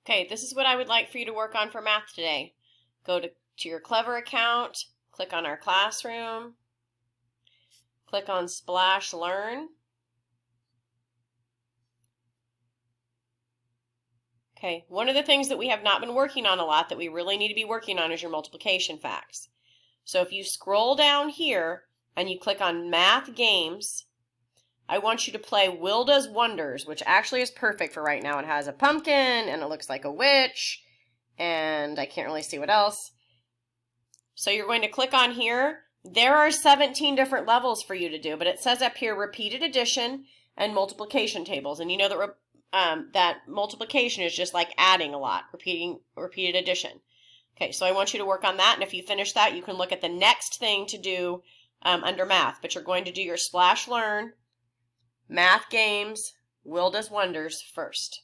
Okay, this is what I would like for you to work on for math today. Go to your Clever account, click on our classroom, click on Splash Learn. Okay, one of the things that we have not been working on a lot that we really need to be working on is your multiplication facts. So if you scroll down here and you click on Math Games, I want you to play Wilda's Wonders, which actually is perfect for right now. It has a pumpkin and it looks like a witch and I can't really see what else. So you're going to click on here. There are 17 different levels for you to do, but it says up here repeated addition and multiplication tables. And you know that that multiplication is just like adding a lot, repeated addition. Okay, so I want you to work on that, and if you finish that, you can look at the next thing to do under math, but you're going to do your Splash Learn, Math Games, Wilda's Wonders first.